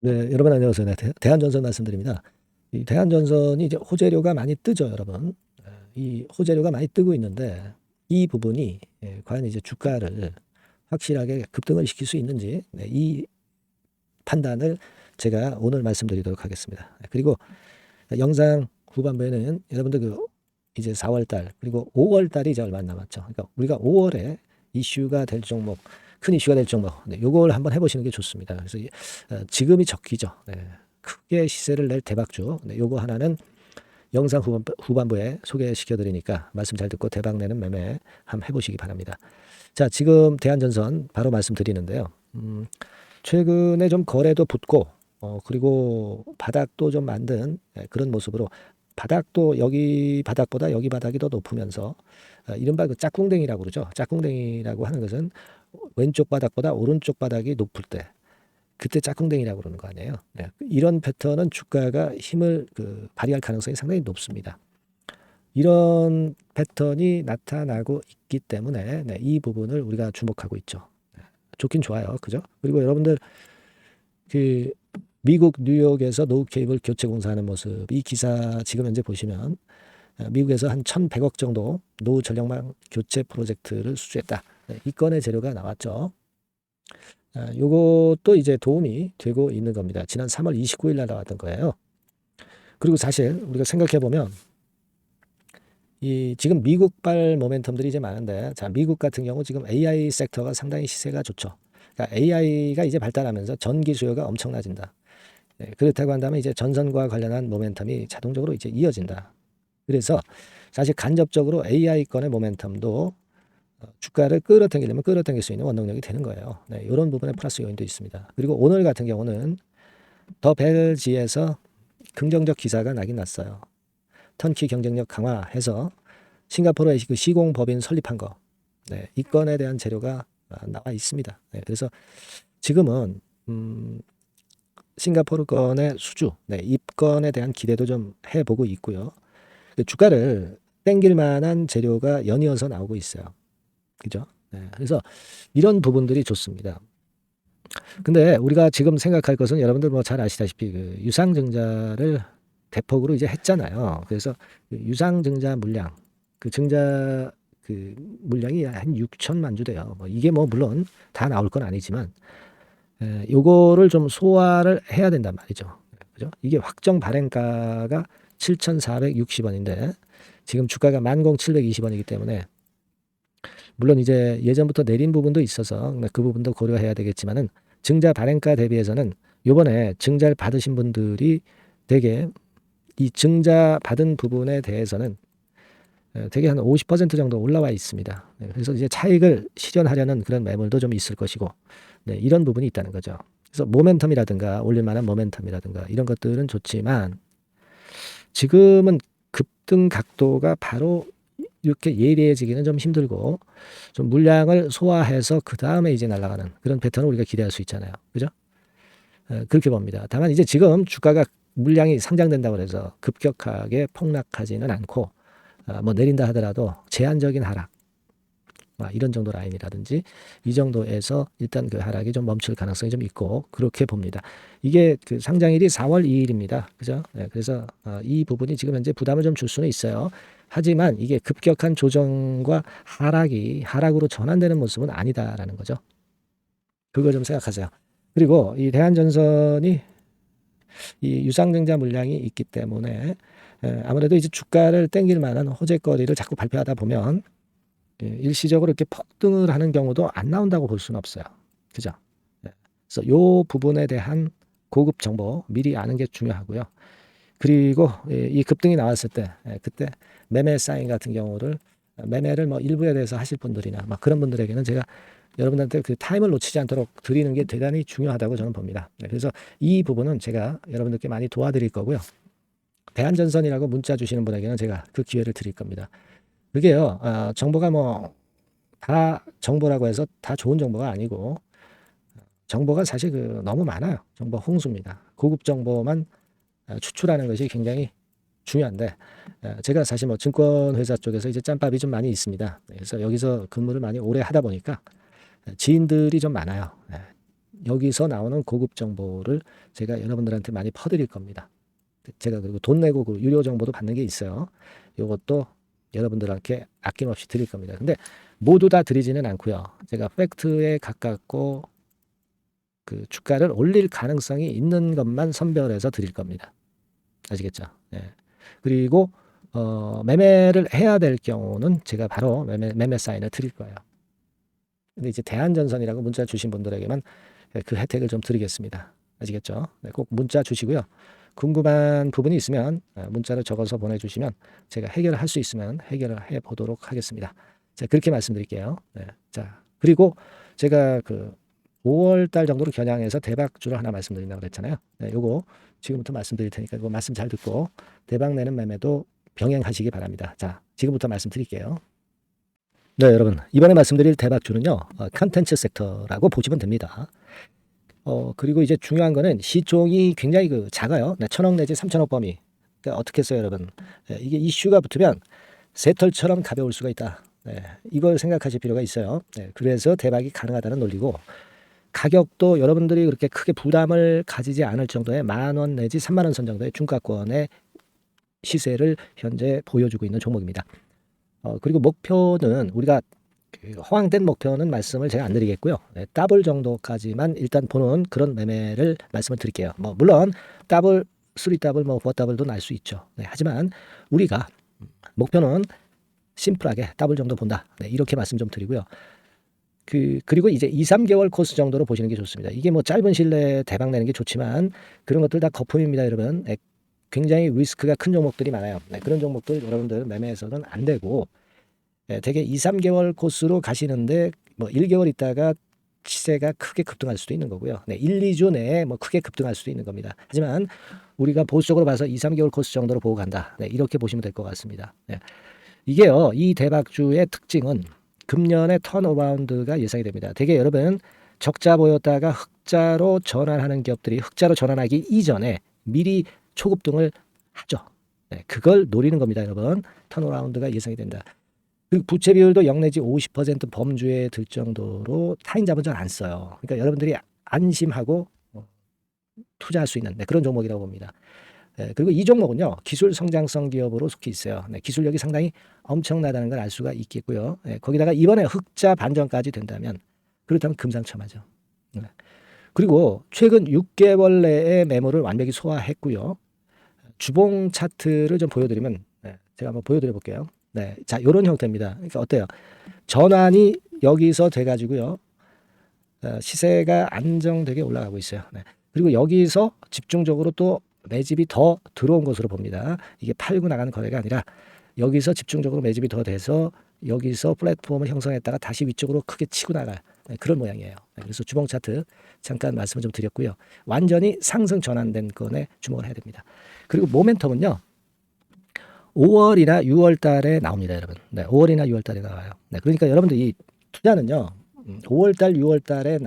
네, 여러분 안녕하세요. 네, 대한전선 말씀드립니다. 이 대한전선이 이제 호재료가 많이 뜨죠, 여러분. 이 호재료가 많이 뜨고 있는데 이 부분이 과연 이제 주가를 확실하게 급등을 시킬 수 있는지 이 판단을 제가 오늘 말씀드리도록 하겠습니다. 그리고 영상 후반부에는 여러분들 이제 4월 달 그리고 5월 달이 이제 얼마 안 남았죠. 그러니까 우리가 5월에 이슈가 될 종목, 큰 이슈가 될 종목, 요걸 한번 해보시는 게 좋습니다. 그래서 지금이 적기죠. 크게 시세를 낼 대박주. 요거 하나는 영상 후반부에 소개시켜 드리니까 말씀 잘 듣고 대박 내는 매매 한번 해보시기 바랍니다. 자, 지금 대한전선 바로 말씀드리는데요. 최근에 좀 거래도 붙고 그리고 바닥도 좀 만든 그런 모습으로 바닥도 여기 바닥보다 여기 바닥이 더 높으면서 이른바 그 짝꿍댕이라고 그러죠. 짝꿍댕이라고 하는 것은 왼쪽 바닥보다 오른쪽 바닥이 높을 때 그때 짝꿍댕이라고 그러는 거 아니에요. 네. 이런 패턴은 주가가 힘을 발휘할 가능성이 상당히 높습니다. 이런 패턴이 나타나고 있기 때문에 이 부분을 우리가 주목하고 있죠. 좋긴 좋아요. 그죠? 그리고 여러분들 그 미국 뉴욕에서 노후 케이블 교체 공사하는 모습, 이 기사 지금 현재 보시면 미국에서 한 1,100억 정도 노후 전력망 교체 프로젝트를 수주했다. 이 건의 재료가 나왔죠. 요것도 이제 도움이 되고 있는 겁니다. 지난 3월 29일 날 나왔던 거예요. 그리고 사실 우리가 생각해 보면 이 지금 미국발 모멘텀들이 이제 많은데, 자, 미국 같은 경우 지금 AI 섹터가 상당히 시세가 좋죠. 그러니까 AI가 이제 발달하면서 전기 수요가 엄청나진다. 그렇다고 한다면 이제 전선과 관련한 모멘텀이 자동적으로 이제 이어진다. 그래서 사실 간접적으로 AI권의 모멘텀도 주가를 끌어당기려면 끌어당길 수 있는 원동력이 되는 거예요. 이런 부분에 플러스 요인도 있습니다. 그리고 오늘 같은 경우는 더 벨지에서 긍정적 기사가 나긴 났어요. 터키 경쟁력 강화해서 싱가포르에 그 시공법인 설립한 거, 이 건에 대한 재료가 나와 있습니다. 그래서 지금은 싱가포르 건의 수주, 입건에 대한 기대도 좀 해보고 있고요. 주가를 땡길 만한 재료가 연이어서 나오고 있어요. 그죠? 그래서 이런 부분들이 좋습니다. 근데 우리가 지금 생각할 것은 여러분들 뭐 잘 아시다시피 그 유상증자를 대폭으로 이제 했잖아요. 그래서 그 유상증자 물량, 그 증자 그 물량이 한 6천만 주 돼요. 뭐 이게 뭐 물론 다 나올 건 아니지만 요거를 좀 소화를 해야 된단 말이죠. 그죠? 이게 확정 발행가가 7,460원인데 지금 주가가 10,720원이기 때문에 물론 이제 예전부터 내린 부분도 있어서 그 부분도 고려해야 되겠지만은 증자 발행가 대비해서는 요번에 증자를 받으신 분들이 되게 이 증자 받은 부분에 대해서는 되게 한 50% 정도 올라와 있습니다. 그래서 이제 차익을 실현하려는 그런 매물도 좀 있을 것이고, 이런 부분이 있다는 거죠. 그래서 모멘텀이라든가 올릴만한 모멘텀이라든가 이런 것들은 좋지만 지금은 급등 각도가 바로 이렇게 예리해지기는 좀 힘들고 좀 물량을 소화해서 그 다음에 이제 날아가는 그런 패턴을 우리가 기대할 수 있잖아요. 그죠? 그렇게 봅니다. 다만 이제 지금 주가가 물량이 상장된다고 해서 급격하게 폭락하지는 않고 뭐 내린다 하더라도 제한적인 하락 이런 정도 라인이라든지 이 정도에서 일단 그 하락이 좀 멈출 가능성이 좀 있고 그렇게 봅니다. 이게 그 상장일이 4월 2일입니다. 그죠? 그래서 이 부분이 지금 현재 부담을 좀 줄 수는 있어요. 하지만 이게 급격한 조정과 하락이 하락으로 전환되는 모습은 아니다라는 거죠. 그거 좀 생각하세요. 그리고 이 대한전선이 이 유상증자 물량이 있기 때문에 아무래도 이제 주가를 땡길 만한 호재거리를 자꾸 발표하다 보면 일시적으로 이렇게 폭등을 하는 경우도 안 나온다고 볼 수는 없어요. 그죠? 그래서 요 부분에 대한 고급 정보 미리 아는 게 중요하고요. 그리고 이 급등이 나왔을 때 그때 매매 사인 같은 경우를 매매를 뭐 일부에 대해서 하실 분들이나 막 그런 분들에게는 제가 여러분한테 그 타임을 놓치지 않도록 드리는 게 대단히 중요하다고 저는 봅니다. 그래서 이 부분은 제가 여러분들께 많이 도와드릴 거고요. 대한전선이라고 문자 주시는 분에게는 제가 그 기회를 드릴 겁니다. 그게요, 정보가 뭐 다 정보라고 해서 다 좋은 정보가 아니고 정보가 사실 너무 많아요. 정보 홍수입니다. 고급 정보만 추출하는 것이 굉장히 중요한데 제가 사실 뭐 증권회사 쪽에서 이제 짬밥이 좀 많이 있습니다. 그래서 여기서 근무를 많이 오래 하다 보니까 지인들이 좀 많아요. 여기서 나오는 고급 정보를 제가 여러분들한테 많이 퍼드릴 겁니다. 제가 그리고 돈 내고 그 유료 정보도 받는 게 있어요. 이것도 여러분들한테 아낌없이 드릴 겁니다. 근데 모두 다 드리지는 않고요. 제가 팩트에 가깝고 그 주가를 올릴 가능성이 있는 것만 선별해서 드릴 겁니다. 아시겠죠? 예. 그리고 매매를 해야 될 경우는 제가 바로 매매 사인을 드릴 거예요. 근데 이제 대한전선이라고 문자 주신 분들에게만 그 혜택을 좀 드리겠습니다. 아시겠죠? 네, 꼭 문자 주시고요. 궁금한 부분이 있으면 문자를 적어서 보내주시면 제가 해결을 할 수 있으면 해결을 해 보도록 하겠습니다. 자, 그렇게 말씀드릴게요. 네. 자, 그리고 제가 그 5월 달 정도로 겨냥해서 대박주를 하나 말씀드린다고 그랬잖아요. 네, 요거 지금부터 말씀드릴 테니까 이거 말씀 잘 듣고 대박 내는 매매도 병행하시기 바랍니다. 자, 지금부터 말씀드릴게요. 네, 여러분. 이번에 말씀드릴 대박주는요, 컨텐츠 섹터라고 보시면 됩니다. 그리고 이제 중요한 거는 시총이 굉장히 그 작아요. 네, 1,000억 내지 3,000억 범위. 그러니까 어떻게 했어요, 여러분? 네, 이게 이슈가 붙으면 새털처럼 가벼울 수가 있다. 네, 이걸 생각하실 필요가 있어요. 네, 그래서 대박이 가능하다는 논리고, 가격도 여러분들이 그렇게 크게 부담을 가지지 않을 정도의 10,000원 내지 30,000원 선 정도의 중가권의 시세를 현재 보여주고 있는 종목입니다. 그리고 목표는 우리가 허황된 목표는 말씀을 제가 안 드리겠고요. 네, 더블 정도까지만 일단 보는 그런 매매를 말씀을 드릴게요. 뭐 물론 더블, 3더블, 뭐 4더블도 날 수 있죠. 네, 하지만 우리가 목표는 심플하게 더블 정도 본다. 네, 이렇게 말씀 좀 드리고요. 그리고 이제 2, 3개월 코스 정도로 보시는 게 좋습니다. 이게 뭐 짧은 시일 내에 대박 내는 게 좋지만 그런 것들 다 거품입니다, 여러분. 네, 굉장히 리스크가 큰 종목들이 많아요. 네, 그런 종목들 여러분들 매매해서는 안 되고, 네, 되게 2, 3개월 코스로 가시는데 뭐 1개월 있다가 시세가 크게 급등할 수도 있는 거고요. 네, 1, 2주 내에 뭐 크게 급등할 수도 있는 겁니다. 하지만 우리가 보수적으로 봐서 2, 3개월 코스 정도로 보고 간다. 네, 이렇게 보시면 될 것 같습니다. 네. 이게요, 이 대박주의 특징은 금년에 턴어라운드가 예상이 됩니다. 되게 여러분 적자 보였다가 흑자로 전환하는 기업들이 흑자로 전환하기 이전에 미리 초급등을 하죠. 네, 그걸 노리는 겁니다, 여러분. 턴어라운드가 예상이 된다. 그리고 부채 비율도 0 내지 50% 범주에 들 정도로 타인자본 잘 안 써요. 그러니까 여러분들이 안심하고 투자할 수 있는 그런 종목이라고 봅니다. 그리고 이 종목은요, 기술 성장성 기업으로 속해 있어요. 네, 기술력이 상당히 엄청나다는 걸 알 수가 있겠고요. 거기다가 이번에 흑자 반전까지 된다면 그렇다면 금상첨화죠. 네. 그리고 최근 6개월 내에 매물을 완벽히 소화했고요. 주봉 차트를 좀 보여드리면, 제가 한번 보여드려 볼게요. 네, 자, 이런 형태입니다. 그러니까 어때요? 전환이 여기서 돼가지고요, 시세가 안정되게 올라가고 있어요. 네. 그리고 여기서 집중적으로 또 매집이 더 들어온 것으로 봅니다. 이게 팔고 나가는 거래가 아니라 여기서 집중적으로 매집이 더 돼서 여기서 플랫폼을 형성했다가 다시 위쪽으로 크게 치고 나갈 그런 모양이에요. 그래서 주봉 차트 잠깐 말씀을 좀 드렸고요. 완전히 상승 전환된 건에 주목을 해야 됩니다. 그리고 모멘텀은요, 5월이나 6월 달에 나옵니다, 여러분. 네, 5월이나 6월 달에 나와요. 네, 그러니까 여러분들 이 투자는요, 5월 달, 6월 달에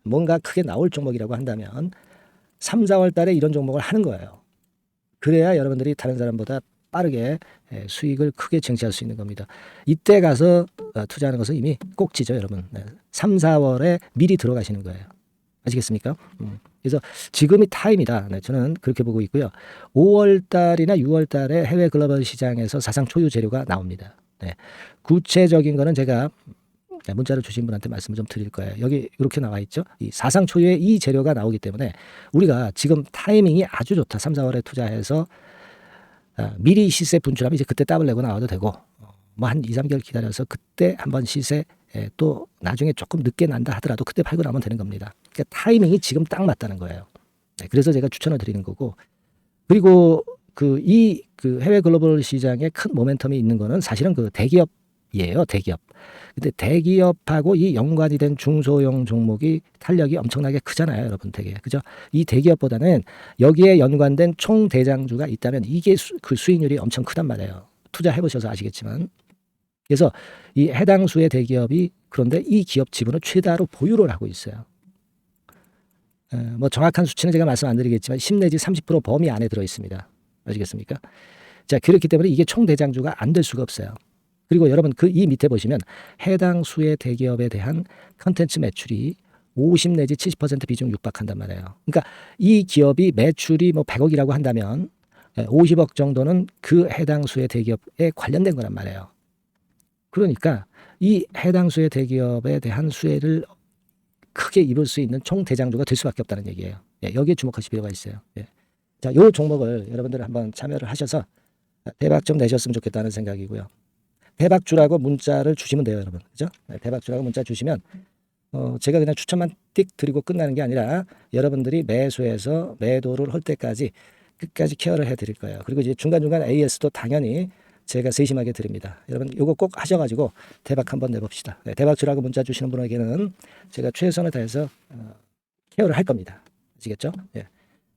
뭔가 크게 나올 종목이라고 한다면 3, 4월 달에 이런 종목을 하는 거예요. 그래야 여러분들이 다른 사람보다 빠르게 수익을 크게 쟁취할 수 있는 겁니다. 이때 가서 투자하는 것은 이미 꼭지죠, 여러분. 3, 4월에 미리 들어가시는 거예요. 아시겠습니까? 그래서 지금이 타임이다. 네, 저는 그렇게 보고 있고요. 5월 달이나 6월 달에 해외 글로벌 시장에서 사상 초유 재료가 나옵니다. 네, 구체적인 거는 제가 문자를 주신 분한테 말씀을 좀 드릴 거예요. 여기 이렇게 나와 있죠. 이 사상 초유의 이 재료가 나오기 때문에 우리가 지금 타이밍이 아주 좋다. 3, 4월에 투자해서 미리 시세 분출하면 이제 그때 더블 내고 나와도 되고, 뭐 한 2, 3개월 기다려서 그때 한번 시세 또 나중에 조금 늦게 난다 하더라도 그때 팔고 나면 되는 겁니다. 그러니까 타이밍이 지금 딱 맞다는 거예요. 네, 그래서 제가 추천을 드리는 거고, 그리고 그 해외 글로벌 시장에 큰 모멘텀이 있는 거는 사실은 그 대기업이에요. 대기업. 근데 대기업하고 이 연관이 된 중소형 종목이 탄력이 엄청나게 크잖아요, 여러분. 되게 그죠? 이 대기업보다는 여기에 연관된 총 대장주가 있다면 이게 그 수익률이 엄청 크단 말이에요. 투자해 보셔서 아시겠지만. 그래서 이 해당 수의 대기업이 그런데 이 기업 지분을 최다로 보유를 하고 있어요. 뭐 정확한 수치는 제가 말씀 안 드리겠지만 10 내지 30% 범위 안에 들어 있습니다. 아시겠습니까? 자, 그렇기 때문에 이게 총 대장주가 안 될 수가 없어요. 그리고 여러분 이 밑에 보시면 해당 수의 대기업에 대한 컨텐츠 매출이 50 내지 70% 비중 육박한단 말이에요. 그러니까 이 기업이 매출이 뭐 100억이라고 한다면 50억 정도는 그 해당 수의 대기업에 관련된 거란 말이에요. 그러니까 이 해당 수의 대기업에 대한 수혜를 크게 입을 수 있는 총 대장주가 될 수밖에 없다는 얘기예요. 여기에 주목하실 필요가 있어요. 자, 요 종목을 여러분들 한번 참여를 하셔서 대박 좀 내셨으면 좋겠다는 생각이고요. 대박주라고 문자를 주시면 돼요, 여러분. 그죠? 대박주라고 문자 주시면 제가 그냥 추천만 띡 드리고 끝나는 게 아니라 여러분들이 매수해서 매도를 할 때까지 끝까지 케어를 해드릴 거예요. 그리고 이제 중간중간 AS도 당연히 제가 세심하게 드립니다. 여러분 이거 꼭 하셔가지고 대박 한번 내봅시다. 대박주라고 문자 주시는 분에게는 제가 최선을 다해서 케어를 할 겁니다. 아시겠죠?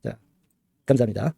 자, 감사합니다.